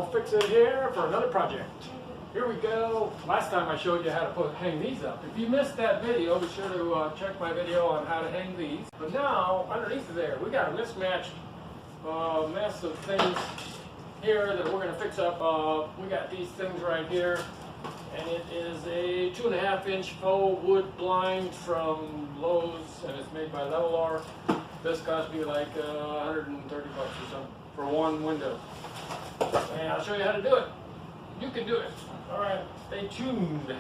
We'll fix it here for another project. Here we go. Last time I showed you how to hang these up. If you missed that video, be sure to check my video on how to hang these. But now, underneath of there, we got a mismatched mess of things here that we're going to fix up. We got these things right here, and it is a 2.5-inch faux wood blind from Lowe's, and it's made by Levelor. This cost me like 130 bucks or something for one window. And I'll show you how to do it. You can do it. All right, stay tuned.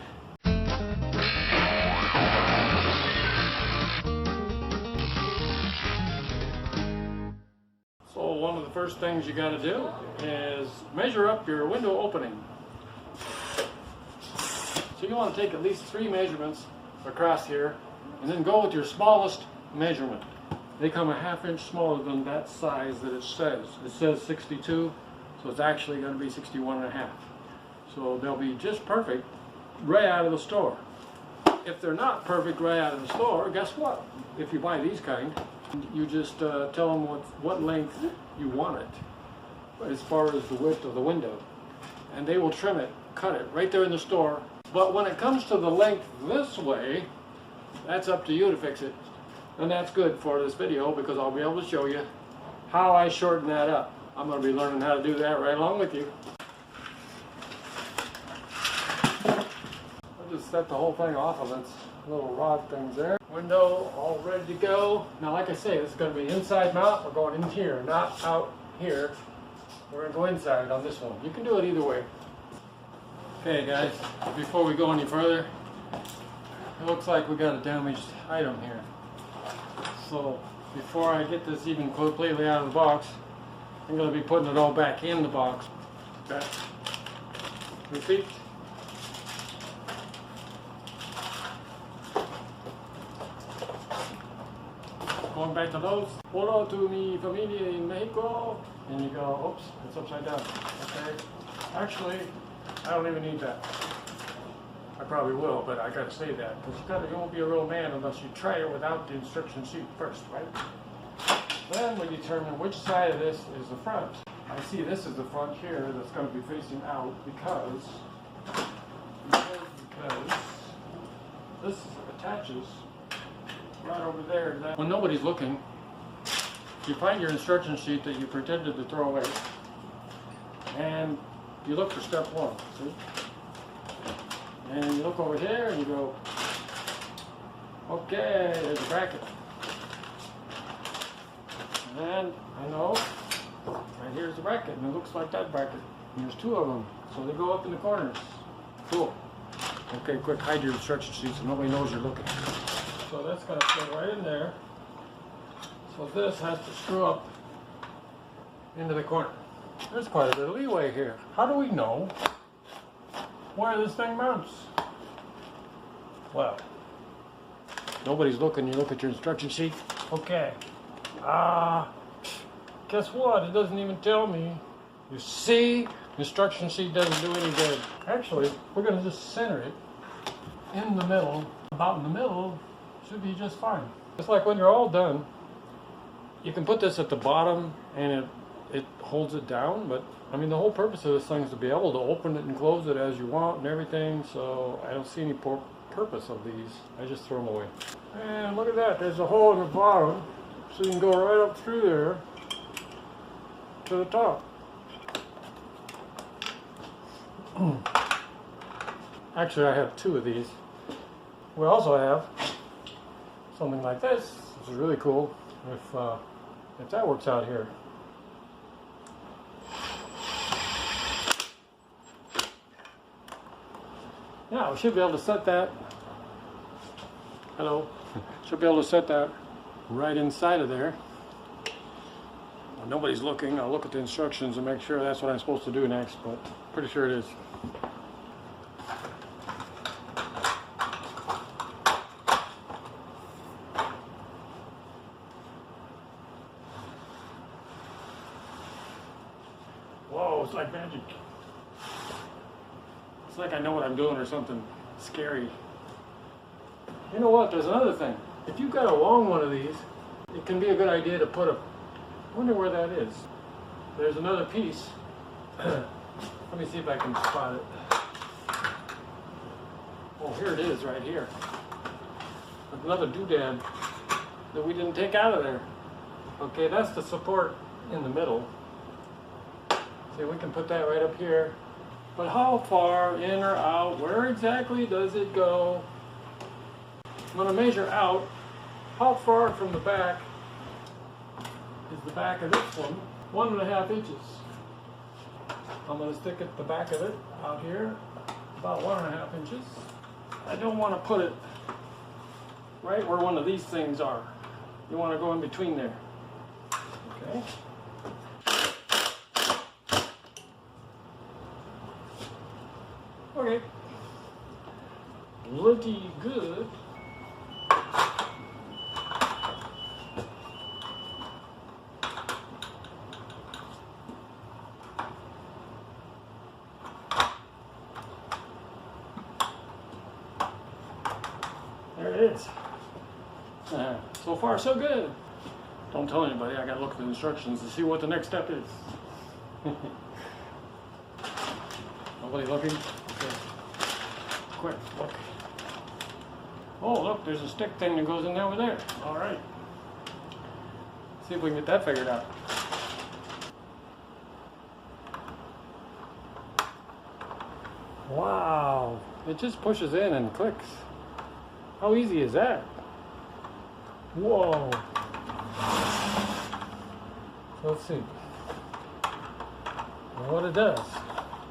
So one of the first things you got to do is measure up your window opening. So you want to take at least 3 measurements across here, and then go with your smallest measurement. They come a 1/2 inch smaller than that size that it says. It says 62, so it's actually going to be 61.5. So they'll be just perfect right out of the store. If they're not perfect right out of the store, guess what? If you buy these kind, you just tell them what length you want it as far as the width of the window. And they will trim it, cut it right there in the store. But when it comes to the length this way, that's up to you to fix it. And that's good for this video because I'll be able to show you how I shorten that up. I'm going to be learning how to do that right along with you. I'll just set the whole thing off of its little rod things there. Window all ready to go. Now like I say, this is going to be inside mount. We're going in here, not out here. We're going to go inside on this one. You can do it either way. Okay guys, before we go any further, it looks like we got a damaged item here. So before I get this even completely out of the box, I'm going to be putting it all back in the box. Back. Repeat. Going back to those. Hola to mi familia in Mexico. And you go, oops, it's upside down. Okay. Actually, I don't even need that. I probably will, but I gotta say that because you won't be a real man unless you try it without the instruction sheet first, right? Then we determine which side of this is the front. I see this is the front here that's going to be facing out because this attaches right over there. When nobody's looking, you find your instruction sheet that you pretended to throw away, and you look for step 1. See? And you look over here and you go, okay, there's a bracket. And I know, right here's the bracket, and it looks like that bracket. And there's 2 of them, so they go up in the corners. Cool. Okay, quick, hide your instruction sheet so nobody knows you're looking. So that's going to fit right in there. So this has to screw up into the corner. There's quite a bit of leeway here. How do we know where this thing mounts? Well, nobody's looking. You look at your instruction sheet. Okay. Guess what? It doesn't even tell me. You see, instruction sheet doesn't do any good. Actually, we're going to just center it in the middle. About in the middle should be just fine. It's like when you're all done, you can put this at the bottom and it holds it down, but I mean the whole purpose of this thing is to be able to open it and close it as you want and everything, so I don't see any purpose of these. I just throw them away. And look at that, there's a hole in the bottom, so you can go right up through there to the top. Actually, I have 2 of these. We also have something like this, which is really cool if that works out here. Yeah, we should be able to set that. Hello. Should be able to set that right inside of there. When nobody's looking, I'll look at the instructions and make sure that's what I'm supposed to do next, but pretty sure it is. Whoa, it's like magic. It's like I know what I'm doing or something scary. You know what, there's another thing. If you've got a long one of these, it can be a good idea to put I wonder where that is. There's another piece Let me see if I can spot it. Oh, here it is right here. Another doodad that we didn't take out of there. Okay, that's the support in the middle. See, we can put that right up here. But how far in or out? Where exactly does it go? I'm going to measure out how far from the back is the back of this one. 1.5 inches. I'm going to stick at the back of it out here, about 1.5 inches. I don't want to put it right where one of these things are. You want to go in between there. Okay. Okay. Pretty good. There it is. So far, so good. Don't tell anybody. I gotta look at the instructions to see what the next step is. Nobody looking? Okay. Quick, look. Oh, look, there's a stick thing that goes in there over there. All right. See if we can get that figured out. Wow. It just pushes in and clicks. How easy is that? Whoa. Let's see what it does.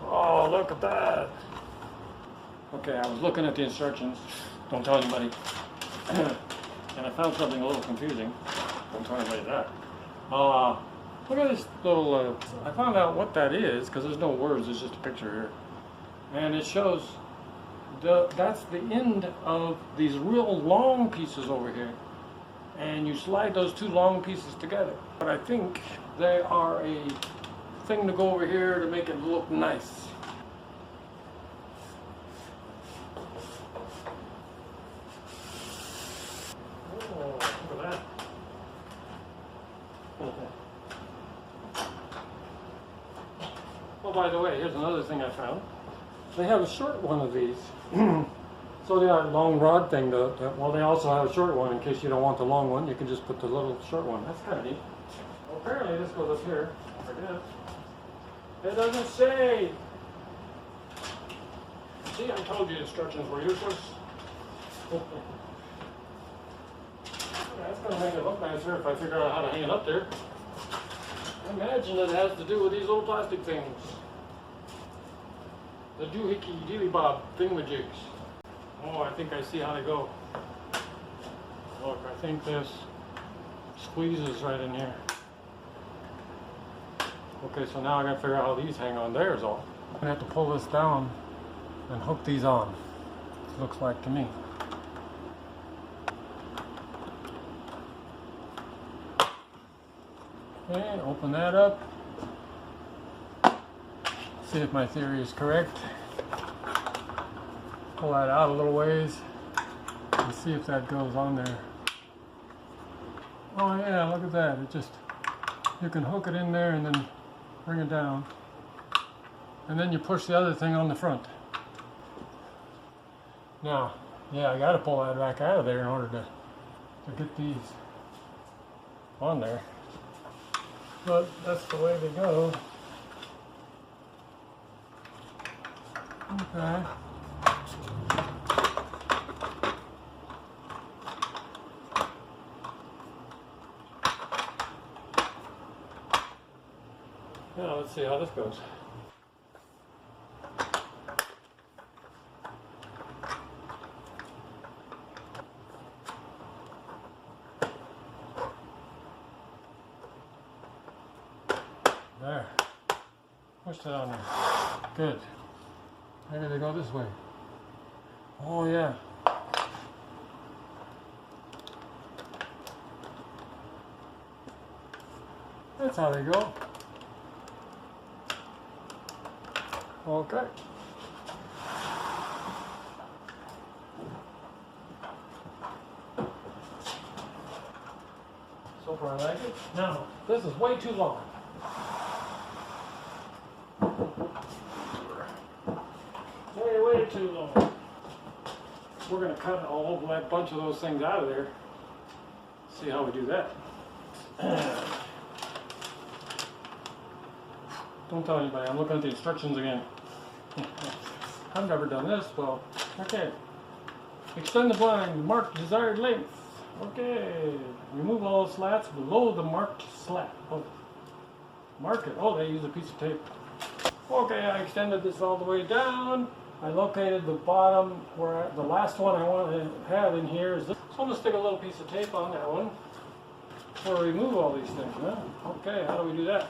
Oh, look at that. Okay, I was looking at the instructions. Don't tell anybody. And I found something a little confusing. Don't tell anybody that. Look at this little, I found out what that is because there's no words, it's just a picture here. And it shows that's the end of these real long pieces over here. And you slide those two long pieces together. But I think they are a thing to go over here to make it look nice. Oh, look at that. Oh, by the way, here's another thing I found. They have a short one of these. So they have a long rod thing, well, they also have a short one in case you don't want the long one. You can just put the little short one. That's kind of neat. Well, apparently this goes up here. Like this. It doesn't say. See, I told you instructions were useless. That's going to make it look nicer if I figure out how to hang it up there. I imagine it has to do with these little plastic things. The doohickey dealy bob thingamajigs. Oh, I think I see how they go. Look, I think this squeezes right in here. Okay, so now I gotta figure out how these hang on there is all. I'm gonna have to pull this down and hook these on. It looks like to me. Okay, open that up. See if my theory is correct. Pull that out a little ways and see if that goes on there. Oh yeah, look at that. It just, you can hook it in there and then bring it down. And then you push the other thing on the front. Now, yeah, I gotta pull that back out of there in order to get these on there. But that's the way they go. Okay. Now let's see how this goes. There. Push that on there. Good. Maybe they go this way. Oh yeah. That's how they go. Okay. So far I like it. Now, this is way too long. too low. We're going to cut a whole bunch of those things out of there. See how we do that. Don't tell anybody, I'm looking at the instructions again. I've never done this, well, okay. Extend the blind, mark desired length. Okay. Remove all slats below the marked slat. Oh. Mark it. Oh, they use a piece of tape. Okay, I extended this all the way down. I located the bottom where the last one I want to have in here is this. So I'm going to stick a little piece of tape on that one to remove all these things. Huh? Okay, how do we do that?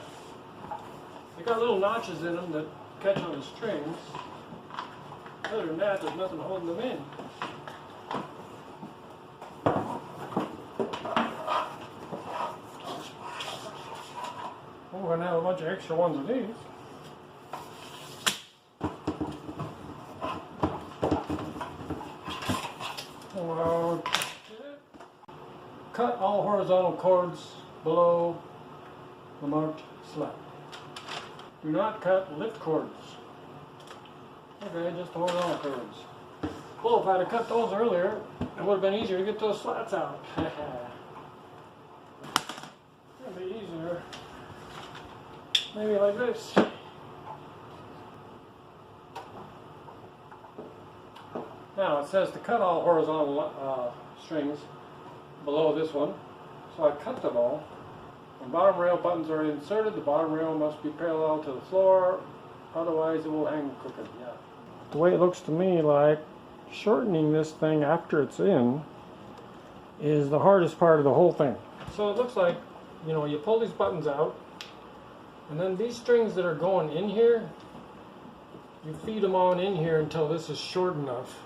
They got little notches in them that catch on the strings. Other than that, there's nothing holding them in. Well, we're going to have a bunch of extra ones of these. Cut all horizontal cords below the marked slat. Do not cut lift cords. Okay, just horizontal cords. Well, if I'd have cut those earlier, it would have been easier to get those slats out. It'd be easier. Maybe like this. Now it says to cut all horizontal strings below this one, so I cut them all. When bottom rail buttons are inserted, the bottom rail must be parallel to the floor, otherwise it will hang crooked. Yeah. The way it looks to me like shortening this thing after it's in is the hardest part of the whole thing. So it looks like, you know, you pull these buttons out, and then these strings that are going in here, you feed them on in here until this is short enough,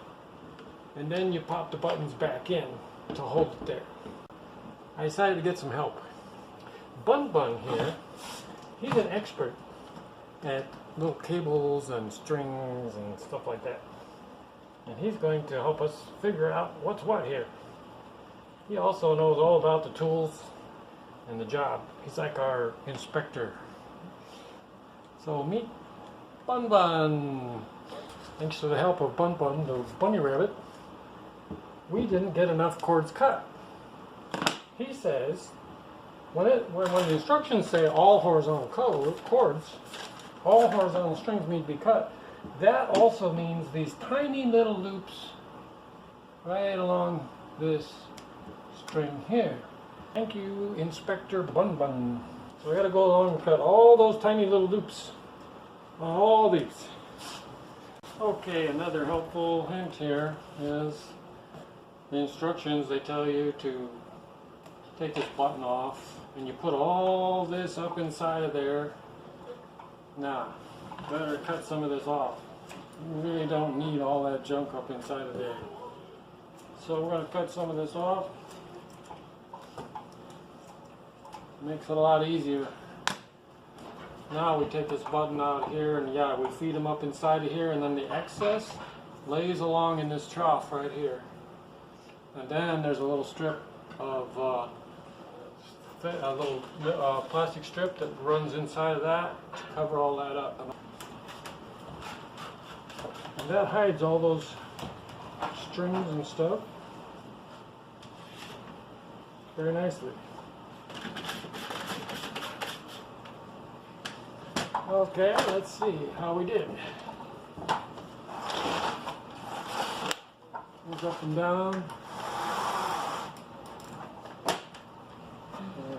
and then you pop the buttons back in to hold it there. I decided to get some help. Bun here, he's an expert at little cables and strings and stuff like that. And he's going to help us figure out what's what here. He also knows all about the tools and the job. He's like our inspector. So meet Bun. Thanks to the help of Bun, the bunny rabbit, we didn't get enough cords cut. He says, when the instructions say all horizontal cords, all horizontal strings need to be cut, that also means these tiny little loops right along this string here. Thank you, Inspector Bun. So we got to go along and cut all those tiny little loops on all these. Okay, another helpful hint here is the instructions. They tell you to take this button off and you put all this up inside of there. Now, better cut some of this off. You really don't need all that junk up inside of there. So we're going to cut some of this off. Makes it a lot easier. Now we take this button out here and yeah, we feed them up inside of here, and then the excess lays along in this trough right here. And then there's a little strip of a little plastic strip that runs inside of that to cover all that up. And that hides all those strings and stuff very nicely. Okay, let's see how we did. Goes up and down.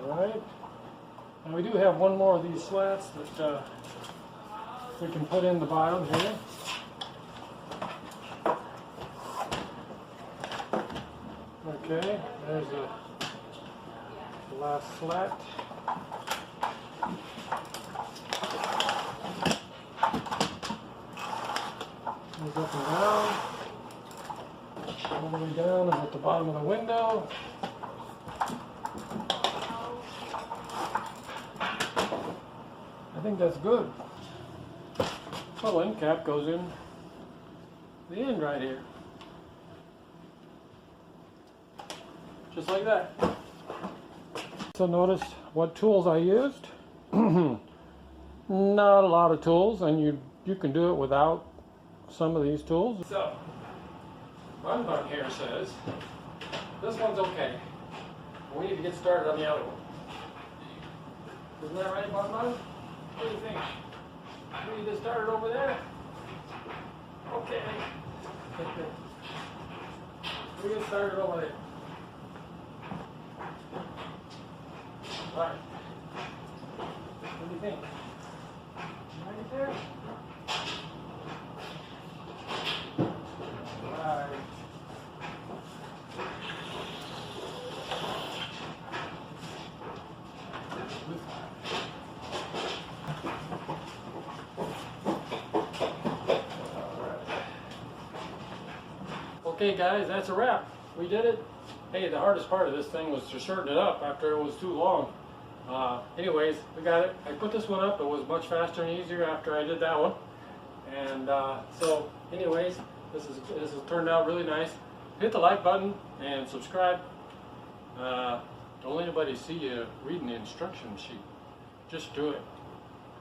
Alright. And we do have one more of these slats that we can put in the bottom here. Okay, there's the last slat. Goes up and down. All the way down is at the bottom of the window. I think that's good. Little end cap goes in the end right here. Just like that. So notice what tools I used. Not a lot of tools, and you can do it without some of these tools. So, Bun Bun here says, this one's okay. We need to get started on the other one. Isn't that right, Bun Bun? What do you think? We need to start it over there? Okay. We get started over there. Alright. What do you think? Right there? Alright. Okay guys, that's a wrap. We did it. Hey, the hardest part of this thing was to shorten it up after it was too long. Anyways, we got it. I put this one up. It was much faster and easier after I did that one. And so anyways, this has turned out really nice. Hit the like button and subscribe. Don't let anybody see you reading the instruction sheet. Just do it.